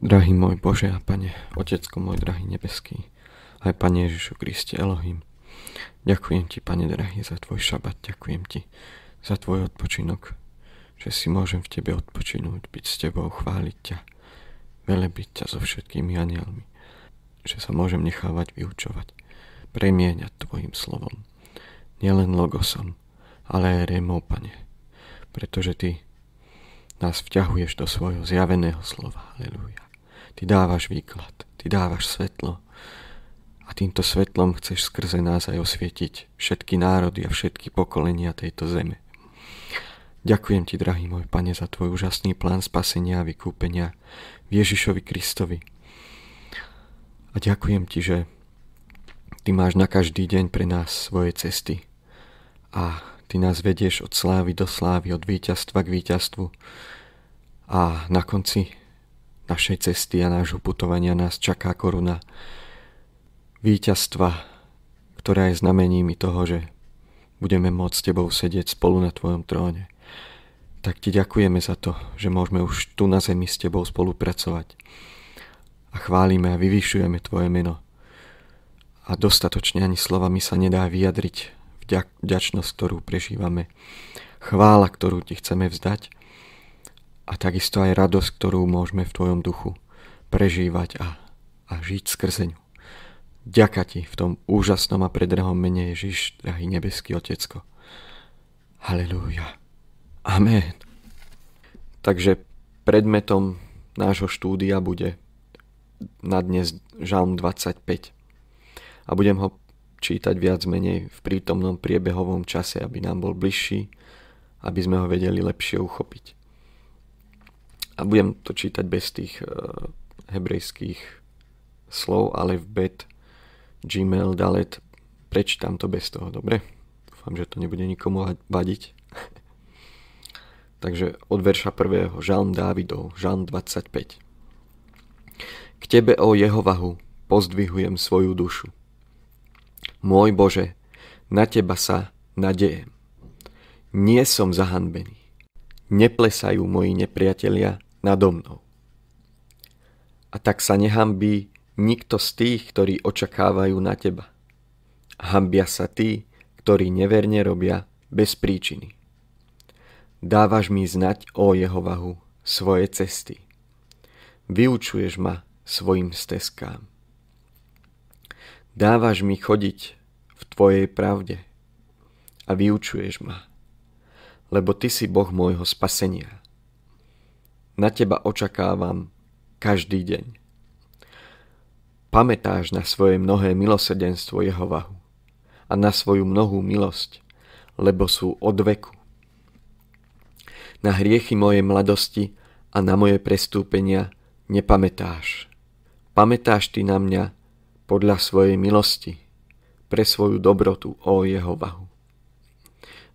Drahý môj Bože a Pane, Otecko môj drahý nebeský, aj Pane Ježišu Kriste Elohim, ďakujem Ti, Pane drahý, za Tvoj šabat, ďakujem Ti za Tvoj odpočinok, že si môžem v Tebe odpočinúť, byť s Tebou, chváliť ťa, velebiť ťa so všetkými anielmi, že sa môžem nechávať vyučovať, premieňať Tvojim slovom, nielen logosom, ale aj rémou, Pane, pretože Ty nás vťahuješ do svojho zjaveného slova, halelúja. Ty dávaš výklad, Ty dávaš svetlo a týmto svetlom chceš skrze nás aj osvietiť všetky národy a všetky pokolenia tejto zeme. Ďakujem Ti, drahý môj Pane, za Tvoj úžasný plán spasenia a vykúpenia v Ježišovi Kristovi. A ďakujem Ti, že Ty máš na každý deň pre nás svoje cesty a Ty nás vedieš od slávy do slávy, od víťazstva k víťazstvu a na konci našej cesty a nášho putovania nás čaká koruna víťazstva, ktorá je znamením toho, že budeme môcť s Tebou sedieť spolu na Tvojom tróne. Tak Ti ďakujeme za to, že môžeme už tu na zemi s Tebou spolupracovať a chválime a vyvyšujeme Tvoje meno. A dostatočne ani slovami sa nedá vyjadriť vďačnosť, ktorú prežívame, chvála, ktorú Ti chceme vzdať a takisto aj radosť, ktorú môžeme v Tvojom duchu prežívať a žiť skrze ňu. Ďaká Ti v tom úžasnom a predrahom mene Ježiš, drahý nebeský Otecko. Halelúja. Amen. Takže predmetom nášho štúdia bude na dnes Žalm 25 a budem ho čítať viac menej v prítomnom priebehovom čase, aby nám bol bližší, aby sme ho vedeli lepšie uchopiť. A budem to čítať bez tých hebrejských slov, ale v bet, gmail, dalet, prečítam to bez toho, dobre? Dúfam, že to nebude nikomu vadiť. Takže od verša 1. Žalm Dávidov, Žalm 25. K Tebe, ó Jehovahu, pozdvihujem svoju dušu. Môj Bože, na Teba sa nadejem. Nie som zahanbený. Neplesajú moji nepriatelia nado mnou. A tak sa nehanbí nikto z tých, ktorí očakávajú na Teba. Hanbia sa tí, ktorí neverne robia bez príčiny. Dávaš mi znať, ó Jehovahu, svoje cesty. Vyučuješ ma svojim stezkám. Dávaš mi chodiť v Tvojej pravde a vyučuješ ma, lebo Ty si Boh môjho spasenia. Na Teba očakávam každý deň. Pamätáš na svoje mnohé milosrdenstvo Jehovahu a na svoju mnohú milosť, lebo sú od veku. Na hriechy mojej mladosti a na moje prestúpenia nepamätáš. Pamätáš Ty na mňa podľa svojej milosti, pre svoju dobrotu, ó Jehovahu.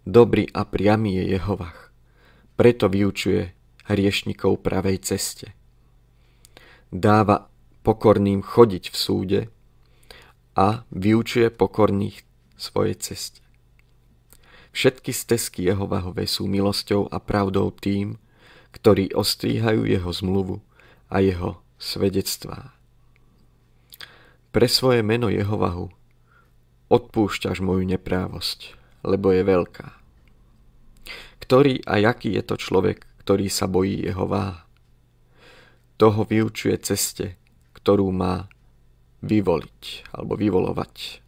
Dobrý a priamy je Jehovah, preto vyučuje hriešnikov pravej ceste. Dáva pokorným chodiť v súde a vyučuje pokorných svojej ceste. Všetky stezky Jehovahove sú milosťou a pravdou tým, ktorí ostríhajú jeho zmluvu a jeho svedectvá. Pre svoje meno Jehovahu odpúšťaš moju neprávosť, lebo je veľká. Ktorý a jaký je to človek, ktorý sa bojí Jehovaha? Toho vyučuje ceste, ktorú má vyvoliť alebo vyvolovať.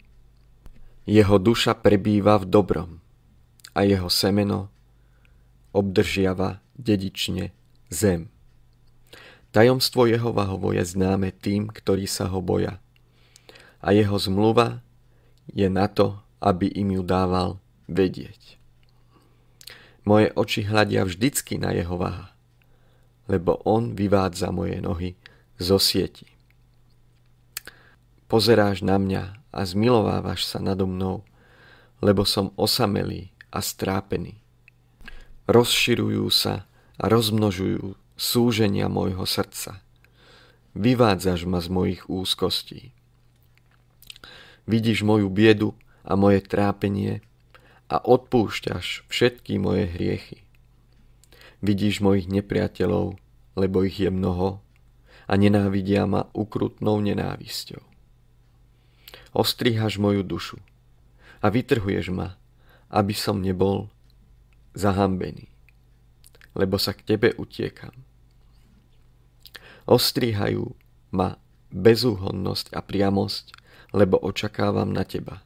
Jeho duša prebýva v dobrom a jeho semeno obdržiava dedične zem. Tajomstvo Jehovahovo je známe tým, ktorí sa ho boja. A jeho zmluva je na to, aby im ju dával vedieť. Moje oči hľadia vždycky na Jehovaha, lebo on vyvádza moje nohy zo sieti. Pozeráš na mňa a zmilovávaš sa nado mnou, lebo som osamelý a strápený. Rozširujú sa a rozmnožujú súženia môjho srdca. Vyvádzaš ma z mojich úzkostí. Vidíš moju biedu a moje trápenie a odpúšťaš všetky moje hriechy. Vidíš mojich nepriateľov, lebo ich je mnoho a nenávidia ma ukrutnou nenávisťou. Ostrihaš moju dušu a vytrhuješ ma, aby som nebol zahambený, lebo sa k tebe utiekam. Ostrihajú ma bezúhonnosť a priamosť, lebo očakávam na teba.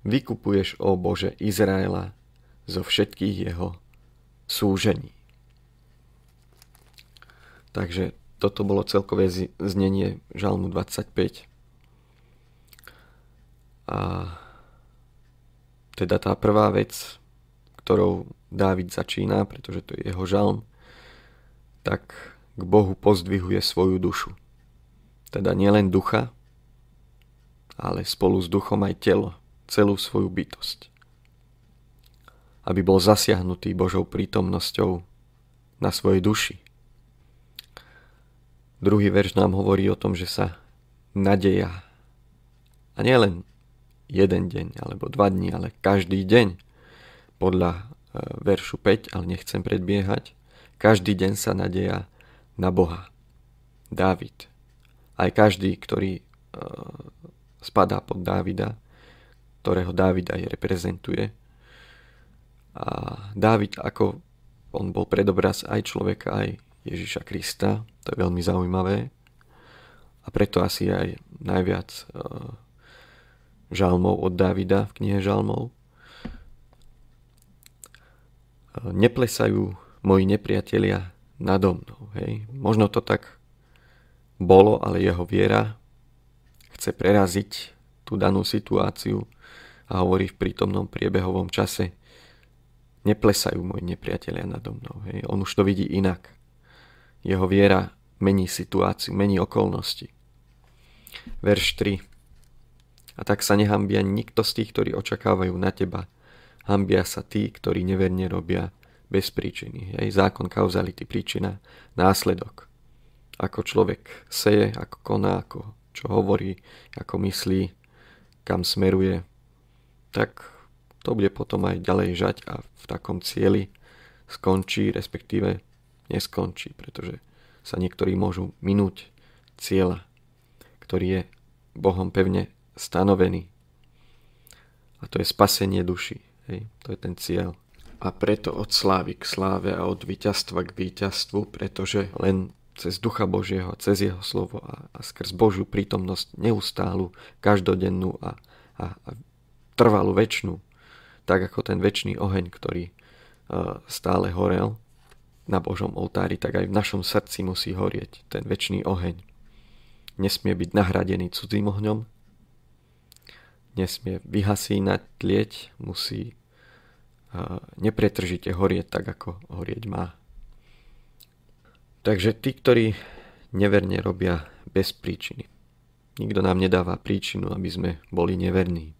Vykupuješ, ó Bože, Izraela zo všetkých jeho súžení. Takže toto bolo celkové znenie Žalmu 25. A teda tá prvá vec, ktorou Dávid začína, pretože to je jeho žalm, tak k Bohu pozdvihuje svoju dušu. Teda nielen ducha, ale spolu s duchom aj telo, celú svoju bytosť. Aby bol zasiahnutý Božou prítomnosťou na svojej duši. Druhý verš nám hovorí o tom, že sa nadeja. A nielen jeden deň, alebo 2 dní, ale každý deň. Podľa veršu 5, ale nechcem predbiehať. Každý deň sa nadeja na Boha. Dávid. Aj každý, ktorý spadá pod Dávida, ktorého Dávid aj reprezentuje. A Dávid, ako on bol predobraz aj človeka, aj Ježiša Krista, to je veľmi zaujímavé. A preto asi aj najviac žalmov od Dávida v knihe žalmov. Neplesajú moji nepriatelia nado mnou. Hej. Možno to tak bolo, ale jeho viera chce preraziť tú danú situáciu a hovorí v prítomnom priebehovom čase: neplesajú moji nepriatelia nado mnou. Hej. On už to vidí inak. Jeho viera mení situáciu, mení okolnosti. Verš 3. A tak sa nehambia nikto z tých, ktorí očakávajú na teba. Hambia sa tí, ktorí neverne robia bez príčiny. Hej. Zákon kauzality, príčina, následok. Ako človek seje, ako koná, ako čo hovorí, ako myslí, kam smeruje, tak to bude potom aj ďalej žať a v takom cieli skončí, respektíve neskončí, pretože sa niektorí môžu minúť cieľa, ktorý je Bohom pevne stanovený. A to je spasenie duši. Hej, to je ten cieľ. A preto od slávy k sláve a od víťazstva k víťazstvu, pretože len cez Ducha Božieho, cez jeho slovo a skrz Božiu prítomnosť neustálu, každodennú a trvalú večnú, tak ako ten večný oheň, ktorý stále horel na Božom oltári, tak aj v našom srdci musí horieť ten večný oheň. Nesmie byť nahradený cudzým ohňom, nesmie vyhasínať, tlieť, musí nepretržite horieť tak, ako horieť má. Takže tí, ktorí neverne robia bez príčiny. Nikto nám nedáva príčinu, aby sme boli neverní.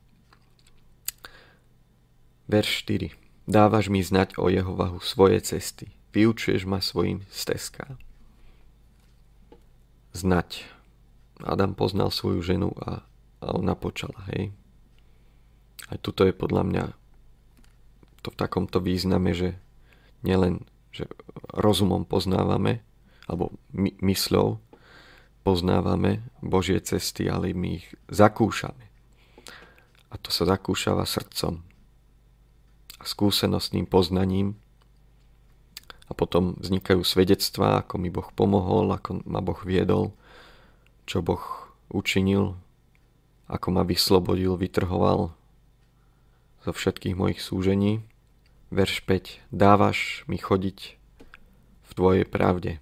Verš 4. Dávaš mi znať o Jehovahu svoje cesty. Vyučuješ ma svojim stezkám. Znať. Adam poznal svoju ženu a ona počala, hej. Aj tuto je podľa mňa to v takomto význame, že nielen, že rozumom poznávame, alebo mysľou poznávame Božie cesty, ale my ich zakúšame. A to sa zakúšava srdcom a skúsenostným poznaním. A potom vznikajú svedectvá, ako mi Boh pomohol, ako ma Boh viedol, čo Boh učinil, ako ma vyslobodil, vytrhoval zo všetkých mojich súžení. Verš 5. Dávaš mi chodiť v tvojej pravde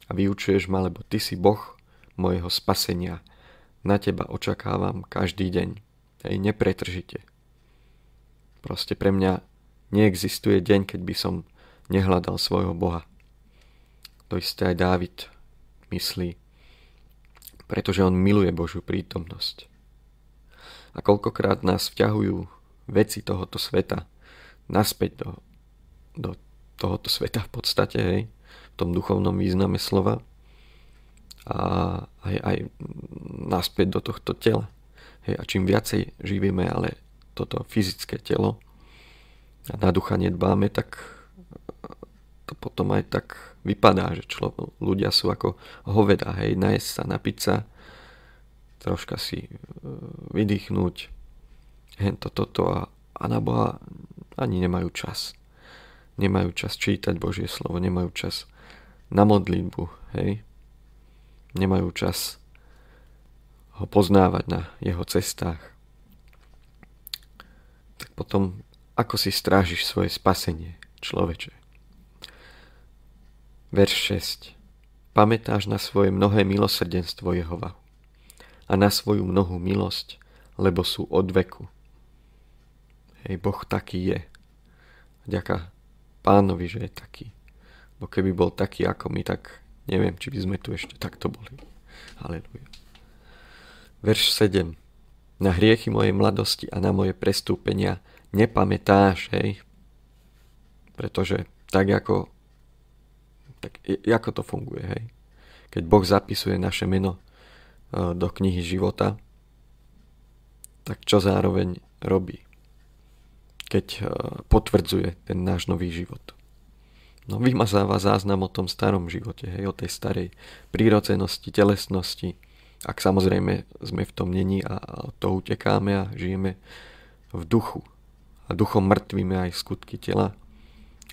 a vyučuješ ma, lebo ty si Boh mojeho spasenia. Na teba očakávam každý deň. Hej, nepretržite. Proste pre mňa neexistuje deň, keď by som nehľadal svojho Boha. To isté aj Dávid myslí, pretože on miluje Božiu prítomnosť. A koľkokrát nás vťahujú veci tohoto sveta naspäť do tohoto sveta v podstate, hej, v tom duchovnom význame slova a aj naspäť do tohto tela. Hej, a čím viacej živíme ale toto fyzické telo a na ducha nedbáme, tak to potom aj tak vypadá, že ľudia sú ako hoveda, hej, najesť sa, napiť sa, troška si vydýchnuť, toto a na Boha ani nemajú čas. Nemajú čas čítať Božie slovo, nemajú čas na modlitbu, hej. Nemajú čas ho poznávať na jeho cestách. Tak potom, ako si strážiš svoje spasenie, človeče? Verš 6. Pamätáš na svoje mnohé milosrdenstvo Jehova a na svoju mnohú milosť, lebo sú od veku. Hej, Boh taký je. Vďaka Pánovi, že je taký. Bo keby bol taký ako my, tak neviem, či by sme tu ešte takto boli. Halelujá. Verš 7. Na hriechy mojej mladosti a na moje prestúpenia nepamätáš, hej? Pretože ako to funguje, hej? Keď Boh zapisuje naše meno do knihy života, tak čo zároveň robí? Keď potvrdzuje ten náš nový život. No vymazáva záznam o tom starom živote, hej, o tej starej prírodzenosti, telesnosti. Ak samozrejme sme v tom není a to utekáme a žijeme v duchu. A duchom mŕtvime aj skutky tela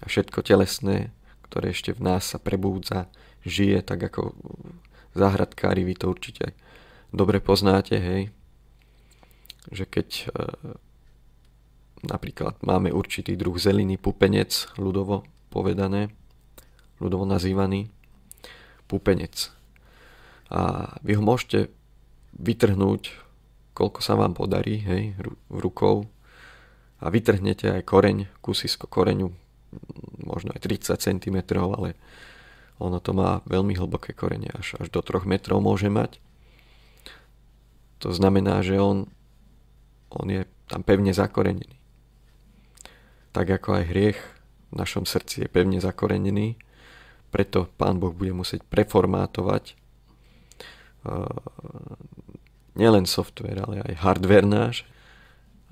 a všetko telesné, ktoré ešte v nás sa prebúdza, žije, tak ako záhradkári, vy to určite dobre poznáte, hej, že keď napríklad máme určitý druh zeliny, pupenec, ľudovo povedané, ľudovo nazývaný pupenec. A vy ho môžete vytrhnúť, koľko sa vám podarí, hej, rukou, a vytrhnete aj koreň, kusisko koreňu, možno aj 30 cm, ale ono to má veľmi hlboké korene, až do 3 metrov môže mať. To znamená, že on je tam pevne zakorenený. Tak ako aj hriech v našom srdci je pevne zakorenený, preto Pán Boh bude musieť preformátovať nielen software, ale aj hardware náš,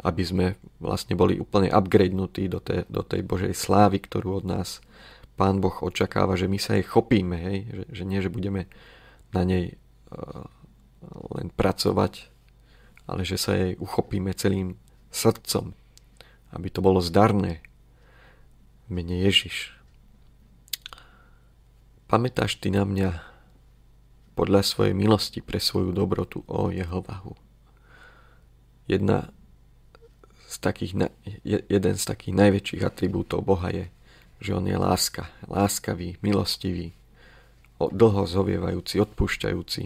aby sme vlastne boli úplne upgradenutí do tej Božej slávy, ktorú od nás Pán Boh očakáva, že my sa jej chopíme, hej? Že nie, že budeme na nej len pracovať, ale že sa jej uchopíme celým srdcom, aby to bolo zdarné. V mene Ježiš. Pamätáš ty na mňa podľa svojej milosti pre svoju dobrotu, o Jehovahu. Jeden z takých najväčších atribútov Boha je, že on je láska, láskavý, milostivý, dlho zovievajúci, odpúšťajúci.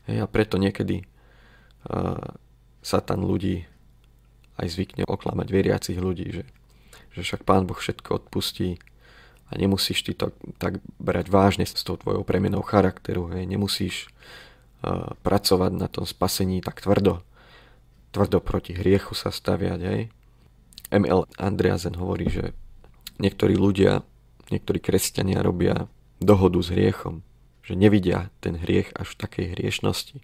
Hej, a preto niekedy Satan ľudí aj zvykne oklamať veriacich ľudí, že však Pán Boh všetko odpustí a nemusíš ty to tak brať vážne s tou tvojou premenou charakteru. Hej. Nemusíš pracovať na tom spasení tak tvrdo proti hriechu sa staviať. Hej. M.L. Andreasen hovorí, že niektorí kresťania robia dohodu s hriechom, že nevidia ten hriech až v takej hriešnosti.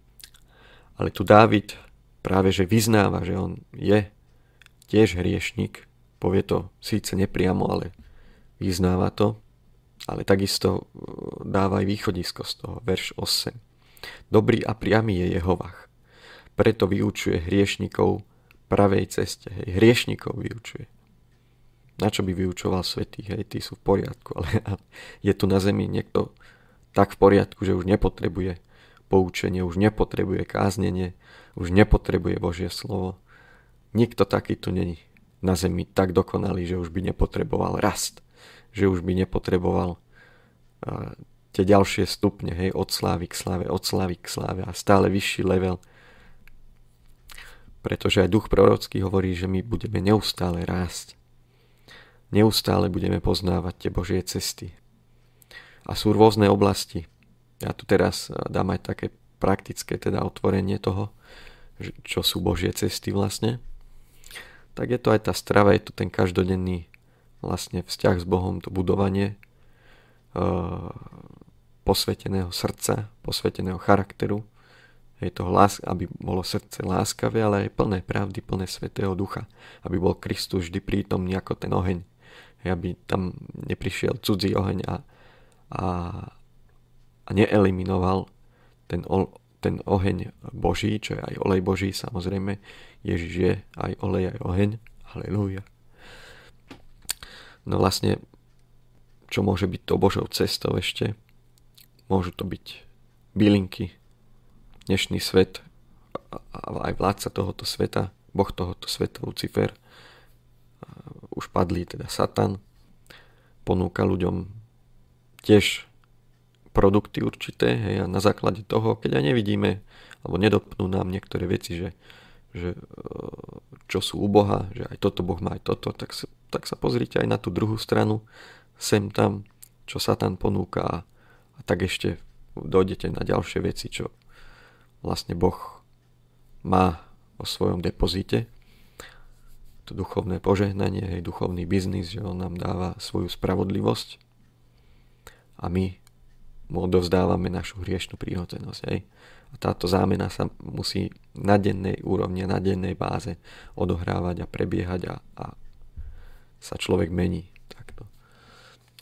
Ale tu Dávid práve že vyznáva, že on je tiež hriešnik, povie to síce nepriamo, ale vyznáva to, ale takisto dáva aj východisko z toho, verš 8. Dobrý a priamy je Jehovah, preto vyučuje hriešnikov pravej ceste. Hej, hriešnikov vyučuje. Na čo by vyučoval svätých? Hej, tí sú v poriadku, ale je tu na zemi niekto tak v poriadku, že už nepotrebuje poučenie, už nepotrebuje káznenie, už nepotrebuje Božie slovo. Nikto taký tu není na zemi tak dokonalý, že už by nepotreboval rast, že už by nepotreboval tie ďalšie stupne, hej, od slávy k sláve a stále vyšší level. Pretože aj duch prorocký hovorí, že my budeme neustále rásť. Neustále budeme poznávať tie Božie cesty. A sú rôzne oblasti. Ja tu teraz dám aj také praktické teda otvorenie toho, čo sú Božie cesty vlastne. Tak je to aj tá strava, je to ten každodenný vlastne vzťah s Bohom, to budovanie posveteného srdca, posveteného charakteru. Je to aby bolo srdce láskavé, ale aj plné pravdy, plné svätého ducha. Aby bol Kristus vždy prítomný ako ten oheň. Aby tam neprišiel cudzí oheň a a neeliminoval ten oheň Boží, čo je aj olej Boží, samozrejme. Ježiš je aj olej, aj oheň. Halelúja. No vlastne, čo môže byť to Božou cestou ešte? Môžu to byť bylinky. Dnešný svet, aj vládca tohoto sveta, boh tohoto sveta, Lucifer, už padlý, teda Satan, ponúka ľuďom tiež produkty určité, hej, a na základe toho, keď aj nevidíme, alebo nedopnú nám niektoré veci, že čo sú u Boha, že aj toto Boh má, aj toto, tak sa pozrite aj na tú druhú stranu, sem tam, čo Satan ponúka, a tak ešte dojdete na ďalšie veci, čo vlastne Boh má o svojom depozite. To duchovné požehnanie, hej, duchovný biznis, že on nám dáva svoju spravodlivosť a my mu odovzdávame našu hriešnú prírodzenosť. Hej. A táto zámena sa musí na dennej úrovni, na dennej báze odohrávať a prebiehať a sa človek mení. Takto.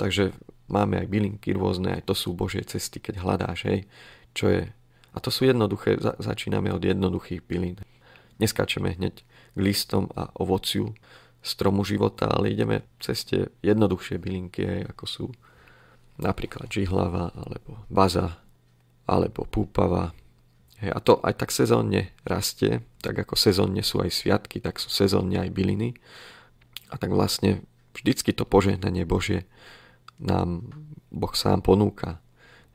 Takže máme aj bylinky rôzne, aj to sú Božie cesty, keď hľadáš, hej, čo je. A to sú jednoduché, začíname od jednoduchých bylín. Neskáčeme hneď k listom a ovociu stromu života, ale ideme cez tie jednoduchšie bylinky, hej, ako sú napríklad žihlava, alebo baza, alebo púpava. Hej, a to aj tak sezónne rastie, tak ako sezónne sú aj sviatky, tak sú sezónne aj byliny. A tak vlastne vždycky to požehnanie Božie nám Boh sám ponúka.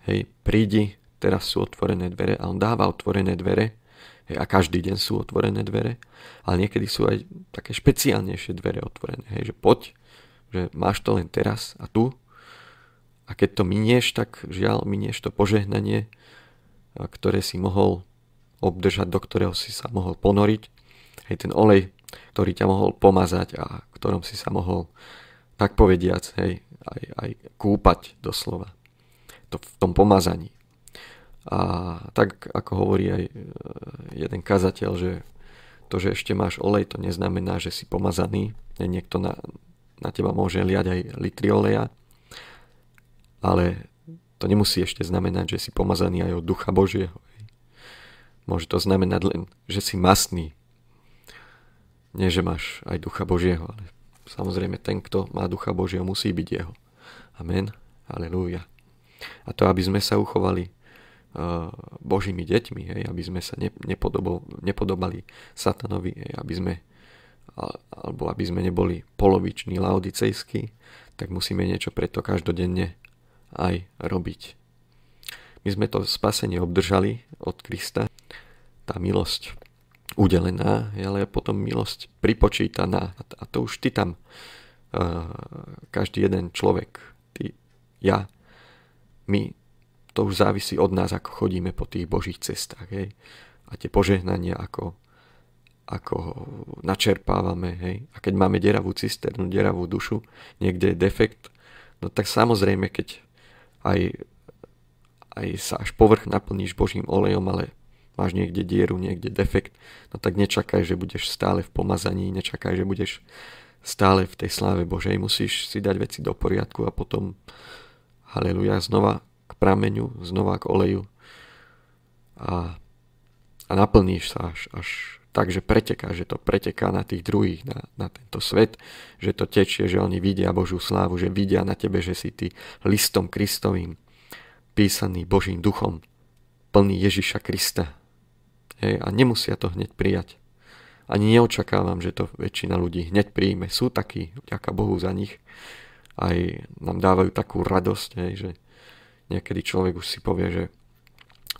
Hej, prídi, teraz sú otvorené dvere, a on dáva otvorené dvere, hej, a každý deň sú otvorené dvere, ale niekedy sú aj také špeciálnejšie dvere otvorené, hej, že poď, že máš to len teraz a tu, a keď to minieš, tak žiaľ, minieš to požehnanie, ktoré si mohol obdržať, do ktorého si sa mohol ponoriť, hej, ten olej, ktorý ťa mohol pomazať a ktorom si sa mohol, tak povediac, hej, aj kúpať doslova v tom pomazaní. A tak ako hovorí aj jeden kazateľ, že to, že ešte máš olej, to neznamená, že si pomazaný. Niekto na teba môže liať aj litry oleja, ale to nemusí ešte znamenať, že si pomazaný aj od Ducha Božieho. Môže to znamenať len, že si mastný. Nie, že máš aj Ducha Božieho, ale samozrejme ten, kto má Ducha Božieho, musí byť jeho. Amen. Halelúja. A to, aby sme sa uchovali Božími deťmi, hej, aby sme sa nepodobali Satanovi, hej, aby sme neboli poloviční, laodicejskí, tak musíme niečo preto každodenne aj robiť. My sme to spasenie obdržali od Krista, tá milosť udelená, ale potom milosť pripočítaná, a to už ty tam, každý jeden človek, ty, ja, my, to už závisí od nás, ako chodíme po tých Božích cestách, hej. A tie požehnania, ako načerpávame, hej. A keď máme deravú cisternu, deravú dušu, niekde je defekt, no tak samozrejme, keď aj sa až povrch naplníš Božím olejom, ale máš niekde dieru, niekde defekt, no tak nečakaj, že budeš stále v pomazaní, nečakaj, že budeš stále v tej sláve Božej. Musíš si dať veci do poriadku a potom, haleluja, znova k prameňu, znova k oleju a naplníš sa až tak, že preteká, že to preteká na tých druhých, na tento svet, že to tečie, že oni vidia Božiu slávu, že vidia na tebe, že si ty listom Kristovým, písaný Božím duchom, plný Ježiša Krista. Hej, a nemusia to hneď prijať. Ani neočakávam, že to väčšina ľudí hneď príjme. Sú takí, vďaka Bohu za nich. Aj nám dávajú takú radosť, hej, že niekedy človek už si povie, že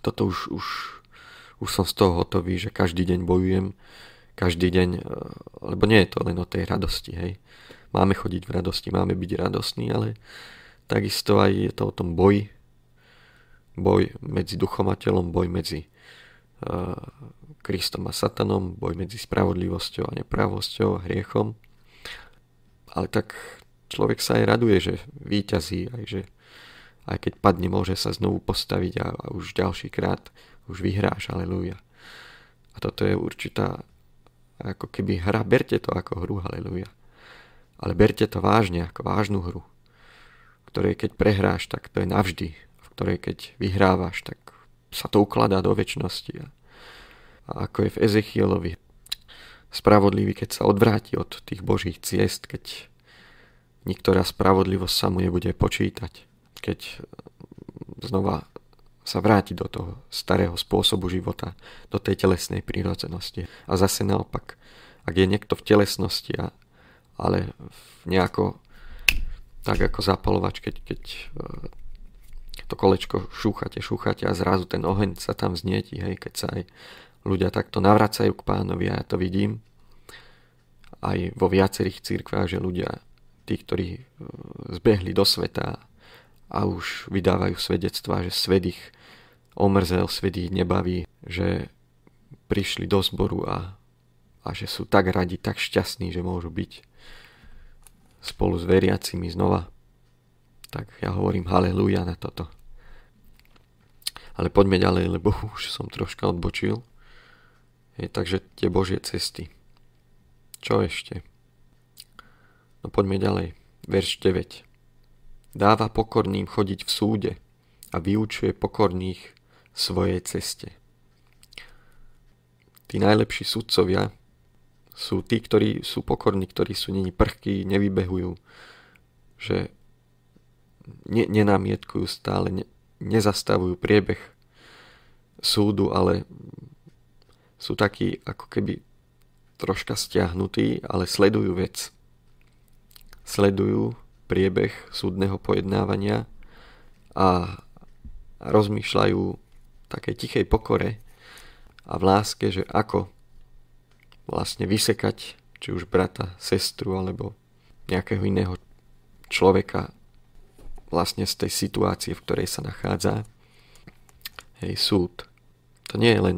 toto už som z toho hotový, že každý deň bojujem, každý deň, lebo nie je to len o tej radosti, hej. Máme chodiť v radosti, máme byť radostní, ale takisto aj je to o tom boji. Boj medzi duchom a telom, boj medzi Kristom a Satanom, boj medzi spravodlivosťou a nepravosťou a hriechom. Ale tak človek sa aj raduje, že víťazí, aj že aj keď padne, môže sa znovu postaviť a už ďalší krát už vyhráš, halelúja. A toto je určitá ako keby hra, berte to ako hru, halelúja. Ale berte to vážne, ako vážnu hru, ktorej keď prehráš, tak to je navždy. V ktorej keď vyhrávaš, tak sa to ukladá do večnosti. A ako je v Ezechielovi, spravodlivý, keď sa odvráti od tých božích ciest, keď niektorá spravodlivosť sa mu nebude počítať, keď znova sa vráti do toho starého spôsobu života, do tej telesnej prírodzenosti. A zase naopak, ak je niekto v telesnosti, ale nejako tak ako zapalovač, keď to kolečko šúchate a zrazu ten oheň sa tam vznieti, hej, keď sa aj ľudia takto navracajú k Pánovi, a ja to vidím aj vo viacerých cirkvách, že ľudia, tí, ktorí zbehli do sveta a už vydávajú svedectvá, že svet ich omrzel, svet ich nebaví, že prišli do zboru a že sú tak radi, tak šťastní, že môžu byť spolu s veriacimi znova. Tak ja hovorím halelúja na toto. Ale poďme ďalej, lebo už som troška odbočil. Takže tie Božie cesty. Čo ešte? No poďme ďalej. Verš 9. Dáva pokorným chodiť v súde a vyučuje pokorných svojej ceste. Tí najlepší sudcovia sú tí, ktorí sú pokorní, ktorí sú neni prchkí, nevybehujú, že nenamietkujú stále, nezastavujú priebeh súdu, ale sú takí ako keby troška stiahnutí, ale sledujú vec. Sledujú priebeh súdneho pojednávania a rozmýšľajú v takej tichej pokore a v láske, že ako vlastne vysekať či už brata, sestru alebo nejakého iného človeka vlastne z tej situácie, v ktorej sa nachádza. Súd. To nie je len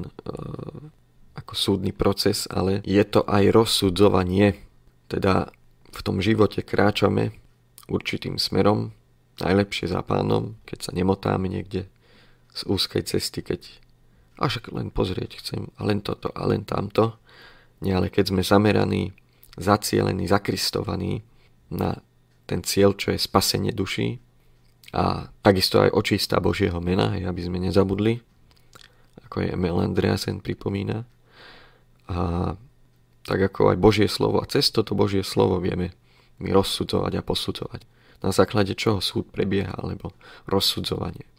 ako súdny proces, ale je to aj rozsudzovanie. Teda v tom živote kráčame určitým smerom, najlepšie za Pánom, keď sa nemotáme niekde z úzkej cesty, keď až len pozrieť chcem a len toto a len tamto. Nie, ale keď sme zameraní, zacielení, zakristovaní na ten cieľ, čo je spasenie duší a takisto aj očista Božieho mena, aby sme nezabudli, ako je Emil Andreasen pripomína. A tak ako aj Božie slovo a cez toto Božie slovo vieme my rozsudzovať a posudzovať. Na základe čoho súd prebieha, alebo rozsudzovanie.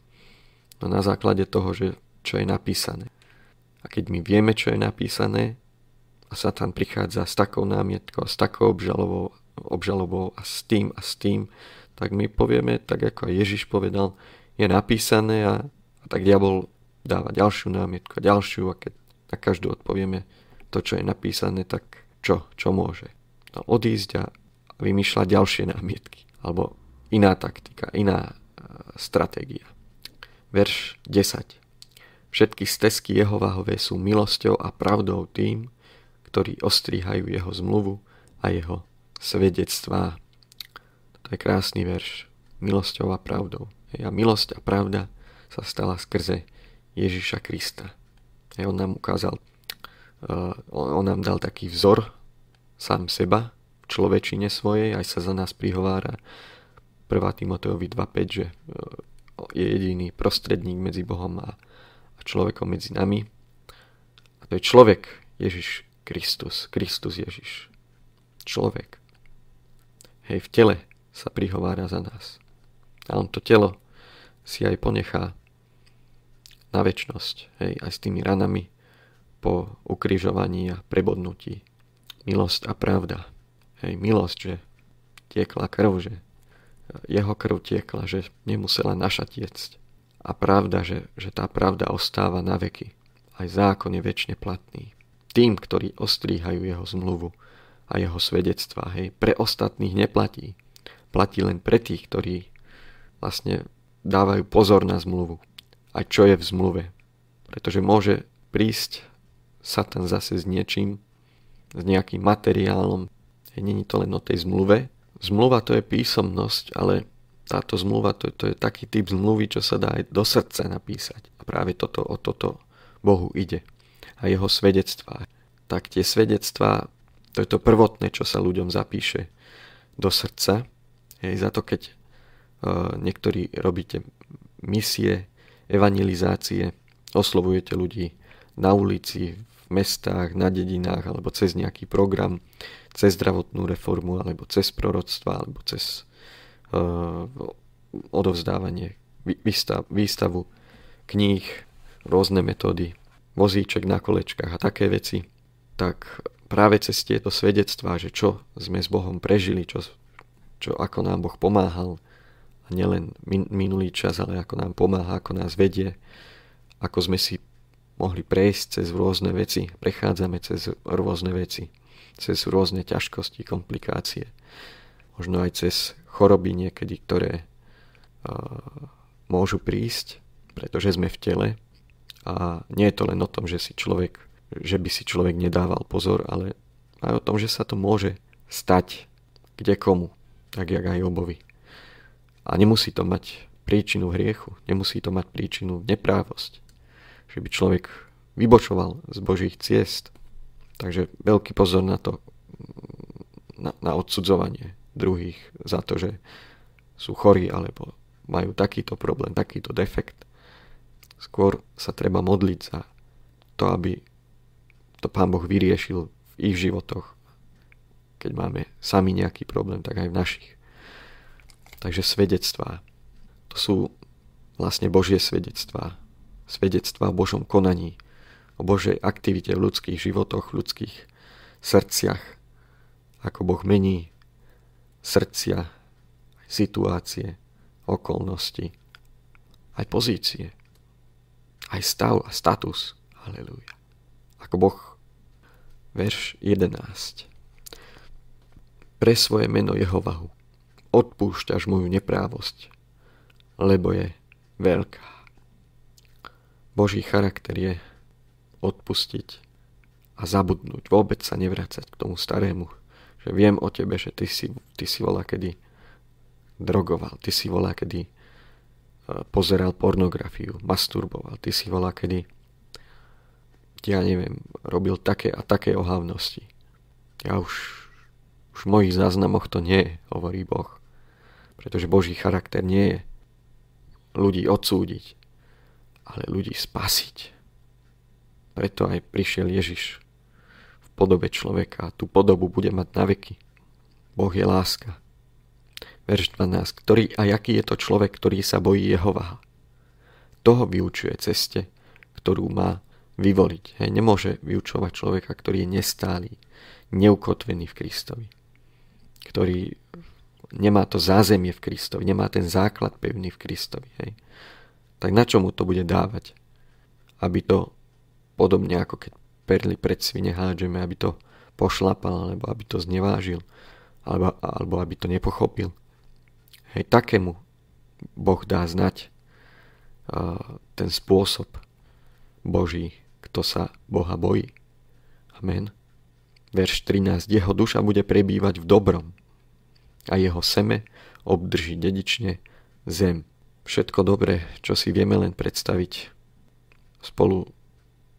No na základe toho, čo je napísané. A keď my vieme, čo je napísané, a Satan prichádza s takou námietkou, s takou obžalobou a s tým, tak my povieme, tak ako aj Ježiš povedal, je napísané a tak diabol dáva ďalšiu námietku a ďalšiu a keď na každú odpovieme to, čo je napísané, tak čo môže? No, odísť a vymýšľať ďalšie námietky. Alebo iná taktika, iná stratégia. Verš 10. Všetky stezky Jehovahove sú milosťou a pravdou tým, ktorí ostríhajú jeho zmluvu a jeho svedectvá. To je krásny verš. Milosťou a pravdou. A milosť a pravda sa stala skrze Ježiša Krista. On nám ukázal, on nám dal taký vzor sám seba v človečine svojej, aj sa za nás prihovára 1. Timotejovi 2.5, že je jediný prostredník medzi Bohom a človekom medzi nami. A to je človek Ježiš Kristus Ježiš. Človek. V tele sa prihovára za nás. A on to telo si aj ponechá na večnosť. Aj s tými ranami po ukrižovaní a prebodnutí. Milosť a pravda. Milosť, že tiekla krv, že jeho krv tiekla, že nemusela naša tiecť. A pravda, že tá pravda ostáva na veky. Aj zákon je večne platný. Tým, ktorí ostríhajú jeho zmluvu a jeho svedectvá. Pre ostatných neplatí. Platí len pre tých, ktorí vlastne dávajú pozor na zmluvu. A čo je v zmluve. Pretože môže prísť Satan zase s niečím, s nejakým materiálom. Není to len o tej zmluve. Zmluva to je písomnosť, ale táto zmluva to je taký typ zmluvy, čo sa dá aj do srdca napísať. A práve o toto Bohu ide. A jeho svedectvá. Tak tie svedectvá, to je to prvotné, čo sa ľuďom zapíše do srdca. Za to, keď niektorí robíte misie, evangelizácie, oslovujete ľudí na ulici, v mestách, na dedinách, alebo cez nejaký program, cez zdravotnú reformu, alebo cez proroctva, alebo cez odovzdávanie, výstavu kníh, rôzne metódy, vozíček na kolečkách a také veci, tak práve cez tieto svedectvá, že čo sme s Bohom prežili, čo ako nám Boh pomáhal, a nielen minulý čas, ale ako nám pomáha, ako nás vedie, ako sme si mohli prejsť cez rôzne veci, prechádzame cez rôzne veci, cez rôzne ťažkosti, komplikácie, možno aj cez choroby niekedy, ktoré môžu prísť, pretože sme v tele. A nie je to len o tom, že by si človek nedával pozor, ale aj o tom, že sa to môže stať kdekomu, tak jak aj Jobovi. A nemusí to mať príčinu hriechu, nemusí to mať príčinu neprávosť, že by človek vybočoval z Božích ciest. Takže veľký pozor na to, na odsudzovanie druhých za to, že sú chorí alebo majú takýto problém, takýto defekt. Skôr sa treba modliť za to, aby to Pán Boh vyriešil v ich životoch. Keď máme sami nejaký problém, tak aj v našich. Takže svedectvá. To sú vlastne Božie svedectvá. Svedectvá o Božom konaní, o Božej aktivite v ľudských životoch, v ľudských srdciach. Ako Boh mení srdcia, situácie, okolnosti, aj pozície, aj stav a status. Halelúja. Ako Boh. Verš 11. Pre svoje meno Jehovahu odpúšťaš moju neprávosť, lebo je veľká. Boží charakter je odpustiť a zabudnúť. Vôbec sa nevracať k tomu starému. Že viem o tebe, že ty si voľakedy drogoval, ty si voľakedy pozeral pornografiu, masturboval, ty si voľakedy, ja neviem, robil také a také ohavnosti. Ja už v mojich záznamoch to nie je, hovorí Boh. Pretože Boží charakter nie je ľudí odsúdiť, ale ľudí spasiť. Preto aj prišiel Ježiš v podobe človeka a tú podobu bude mať na veky. Boh je láska. Verš 12. Aký je to človek, ktorý sa bojí Jehovaha? Toho vyučuje ceste, ktorú má vyvoliť. Nemôže vyučovať človeka, ktorý je nestály, neukotvený v Kristovi. Ktorý nemá to zázemie v Kristovi, nemá ten základ pevný v Kristovi. Tak na čo mu to bude dávať? Aby to podobne ako keď perly pred svine hádžeme, aby to pošlapal, alebo aby to znevážil, alebo aby to nepochopil. Takému Boh dá znať ten spôsob Boží, kto sa Boha bojí. Amen. Verš 13. Jeho duša bude prebývať v dobrom a jeho seme obdrží dedične zem. Všetko dobré, čo si vieme len predstaviť spolu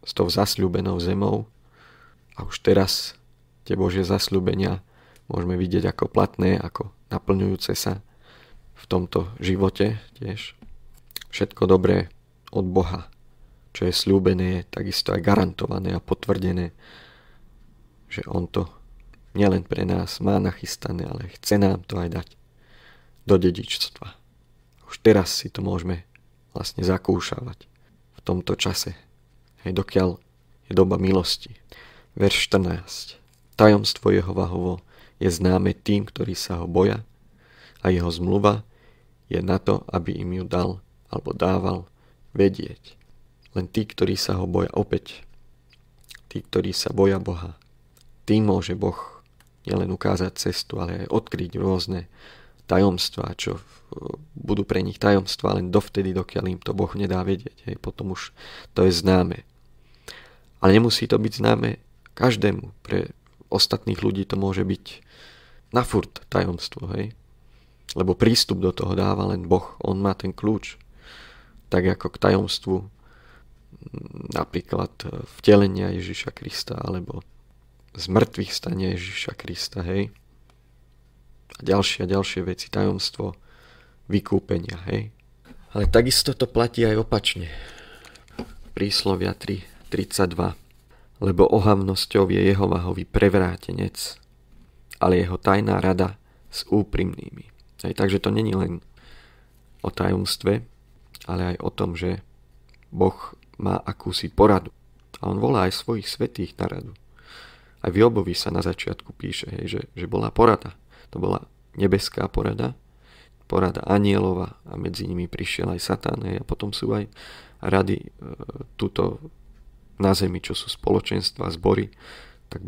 s tou zasľúbenou zemou, a už teraz tie Božie zasľúbenia môžeme vidieť ako platné, ako naplňujúce sa v tomto živote tiež. Všetko dobré od Boha, čo je sľúbené, je takisto aj garantované a potvrdené, že On to nielen pre nás má nachystané, ale chce nám to aj dať do dedičstva. Už teraz si to môžeme vlastne zakúšavať v tomto čase, dokiaľ je doba milosti. Verš 14. Tajomstvo Jehovahovo je známe tým, ktorí sa ho boja, a jeho zmluva je na to, aby im ju dal alebo dával vedieť. Len tí, ktorí sa ho boja, opäť tí, ktorí sa boja Boha, tým môže Boh nielen ukázať cestu, ale aj odkryť rôzne tajomstvá, čo budú pre nich tajomstvá len dovtedy, dokiaľ im to Boh nedá vedieť. Potom už to je známe. Ale nemusí to byť známe každému. Pre ostatných ľudí to môže byť na furt tajomstvo. Lebo prístup do toho dáva len Boh. On má ten kľúč. Tak ako k tajomstvu napríklad vtelenia Ježiša Krista alebo z mŕtvych stania Ježiša Krista. A ďalšie veci. Tajomstvo vykúpenia, hej. Ale takisto to platí aj opačne. Príslovia 3:32. Lebo ohavnosťou je Jehovahový prevrátenec, ale jeho tajná rada s úprimnými. Hej, takže to není len o tajomstve, ale aj o tom, že Boh má akúsi poradu. A on volá aj svojich svätých na radu. Aj v Jobovi sa na začiatku píše, hej, že bola porada. To bola nebeská porada anielova a medzi nimi prišiel aj Satan. A potom sú aj rady tuto na zemi, čo sú spoločenstva, zbory. Tak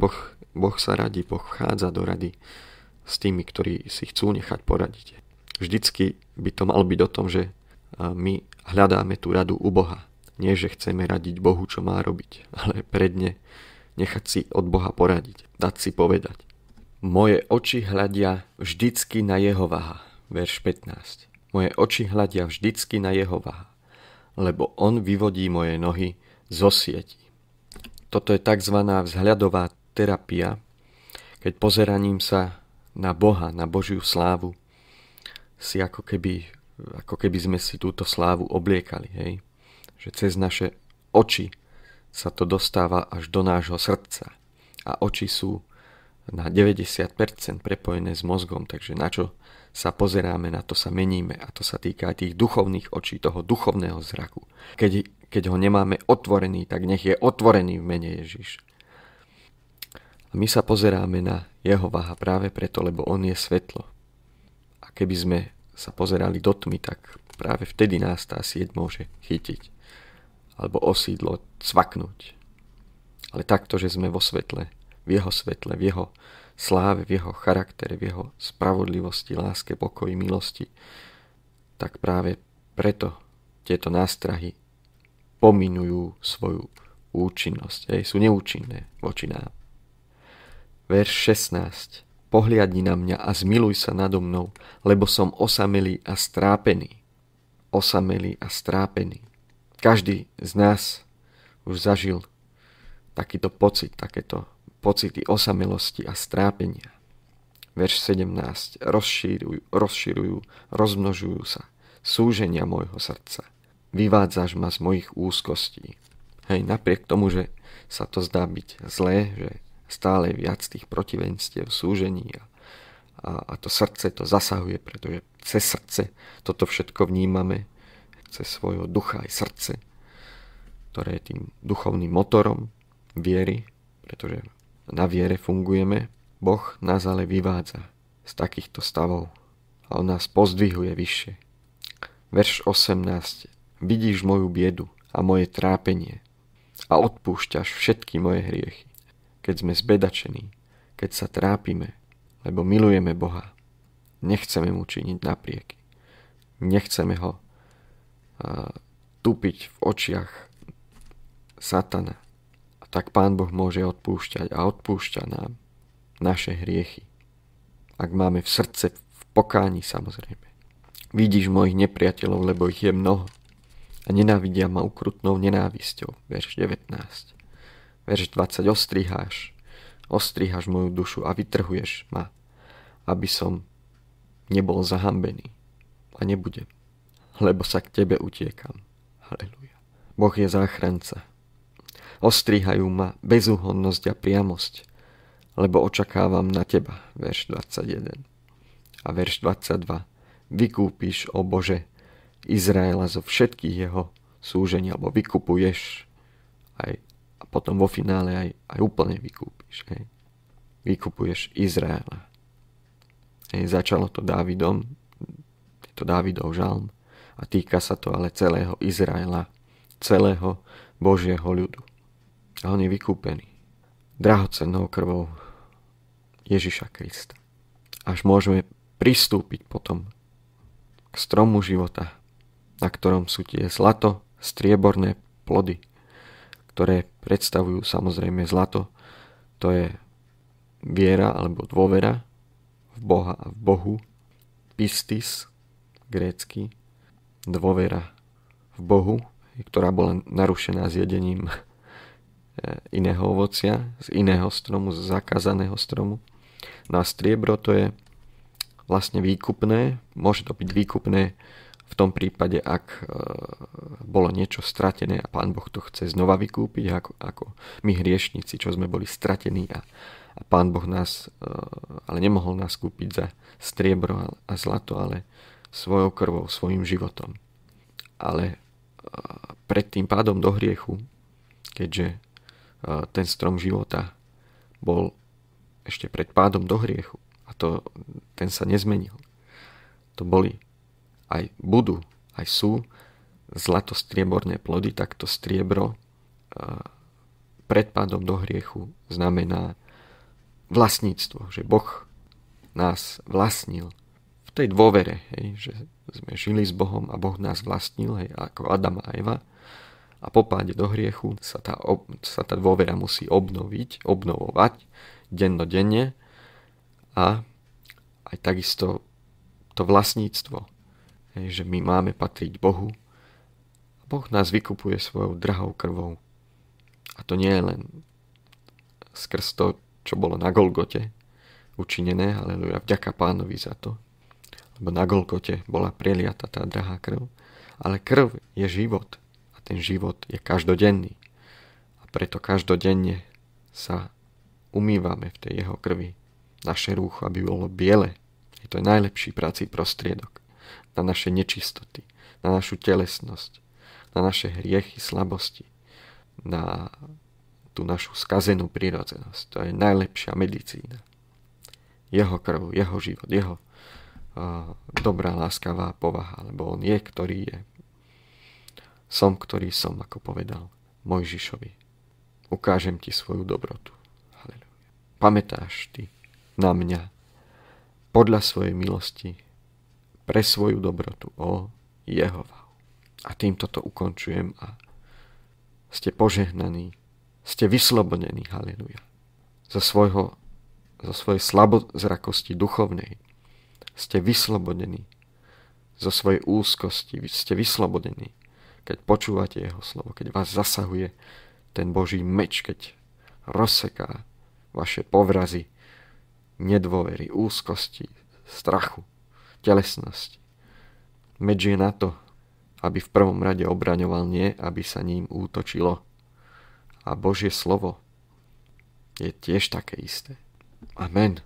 Boh sa radí, Boh vchádza do rady s tými, ktorí si chcú nechať poradiť. Vždycky by to mal byť o tom, že my hľadáme tú radu u Boha. Nie, že chceme radiť Bohu, čo má robiť, ale predne nechať si od Boha poradiť, dať si povedať. Moje oči hľadia vždycky na Jehovaha. Verš 15. Moje oči hľadia vždycky na Jehovaha, lebo on vyvodí moje nohy zo sietí. Toto je tzv. Vzhľadová terapia, keď pozeraním sa na Boha, na Božiu slávu, si ako keby sme si túto slávu obliekali, hej? Že cez naše oči sa to dostáva až do nášho srdca. A oči sú na 90% prepojené s mozgom, takže na čo sa pozeráme, na to sa meníme a to sa týka aj tých duchovných očí, toho duchovného zraku. Keď ho nemáme otvorený, tak nech je otvorený v mene Ježiš. A my sa pozeráme na Jehovaha práve preto, lebo on je svetlo. A keby sme sa pozerali do tmy, tak práve vtedy nás tá sieť môže chytiť. Alebo osídlo cvaknúť. Ale takto, že sme vo svetle, v jeho sláve, v jeho charaktere, v jeho spravodlivosti, láske, pokoji, milosti, tak práve preto tieto nástrahy pominujú svoju účinnosť. Sú neúčinné voči nám. Verš 16. Pohliadni na mňa a zmiluj sa nado mnou, lebo som osamelý a strápený. Osamelý a strápený. Každý z nás už zažil takýto pocit, takéto pocity osamelosti a strápenia. Verš 17. Rozširujú, rozmnožujú sa súženia môjho srdca. Vyvádzaš ma z mojich úzkostí. Hej, napriek tomu, že sa to zdá byť zlé, že stále viac tých protivenstiev, súžení a to srdce to zasahuje, pretože cez srdce toto všetko vnímame, cez svojho ducha aj srdce, ktoré je tým duchovným motorom viery, pretože na viere fungujeme. Boh nás ale vyvádza z takýchto stavov a on nás pozdvihuje vyššie. Verš 18. Vidíš moju biedu a moje trápenie a odpúšťaš všetky moje hriechy. Keď sme zbedačení, keď sa trápime, lebo milujeme Boha, nechceme mu činiť naprieky. Nechceme ho tupiť v očiach Satana. A tak Pán Boh môže odpúšťať a odpúšťa nám naše hriechy. Ak máme v srdce, v pokáni samozrejme. Vidíš mojich nepriateľov, lebo ich je mnoho a nenávidia ma ukrutnou nenávisťou. Verš 19. Verš 20. Ostriháš moju dušu a vytrhuješ ma, aby som nebol zahambený. A nebudem, lebo sa k tebe utiekam. Haleluja. Boh je záchranca. Ostrihajú ma bezúhonnosť a priamosť, lebo očakávam na teba. Verš 21. A verš 22. Vykúpiš, o Bože, Izraela zo všetkých jeho súžení, alebo vykupuješ aj, a potom vo finále aj úplne vykúpiš. Hej. Vykupuješ Izraela. Hej, začalo to Dávidom, je to Dávidov žalm a týka sa to ale celého Izraela, celého Božieho ľudu. A on je vykúpený drahocennou krvou Ježiša Krista. Až môžeme pristúpiť potom k stromu života, na ktorom sú tie zlato, strieborné plody, ktoré predstavujú samozrejme zlato. To je viera alebo dôvera v Boha a v Bohu. Pistis, grécky, dôvera v Bohu, ktorá bola narušená zjedením iného ovocia, z iného stromu, z zakázaného stromu. No a striebro to je vlastne výkupné. Môže to byť výkupné v tom prípade, ak bolo niečo stratené a Pán Boh to chce znova vykúpiť, ako my hriešnici, čo sme boli stratení a Pán Boh nás, ale nemohol nás kúpiť za striebro a zlato, ale svojou krvou, svojim životom. Ale pred tým pádom do hriechu, keďže ten strom života bol ešte pred pádom do hriechu a ten sa nezmenil. To boli, budú, aj sú zlato-strieborné plody, tak to striebro pred pádom do hriechu znamená vlastníctvo, že Boh nás vlastnil v tej dôvere, hej, že sme žili s Bohom a Boh nás vlastnil, hej, ako Adam a Eva. A po páde do hriechu sa tá dôvera musí obnovovať dennodenne a aj takisto to vlastníctvo, hej, že my máme patriť Bohu a Boh nás vykupuje svojou drahou krvou. A to nie je len skrz to, čo bolo na Golgote učinené, haleluja, vďaka Pánovi za to, lebo na Golgote bola preliata tá drahá krv, ale krv je život. Ten život je každodenný a preto každodenne sa umývame v tej jeho krvi. Naše rúcho, aby bolo biele. Je to najlepší prací prostriedok na naše nečistoty, na našu telesnosť, na naše hriechy, slabosti, na tú našu skazenú prirodzenosť. To je najlepšia medicína. Jeho krv, jeho život, jeho dobrá, láskavá povaha, lebo on je, ktorý je. Som, ktorý som, ako povedal Mojžišovi. Ukážem ti svoju dobrotu. Halleluja. Pamätáš ty na mňa podľa svojej milosti pre svoju dobrotu, ó Jehova. A týmto to ukončujem a ste požehnaní, ste vyslobodení, halleluja. Zo svojej slabozrakosti duchovnej ste vyslobodení. Zo svojej úzkosti ste vyslobodení. Keď počúvate jeho slovo, keď vás zasahuje ten Boží meč, keď rozseká vaše povrazy, nedôvery, úzkosti, strachu, telesnosti. Meč je na to, aby v prvom rade obraňoval, nie aby sa ním útočilo. A Božie slovo je tiež také isté. Amen.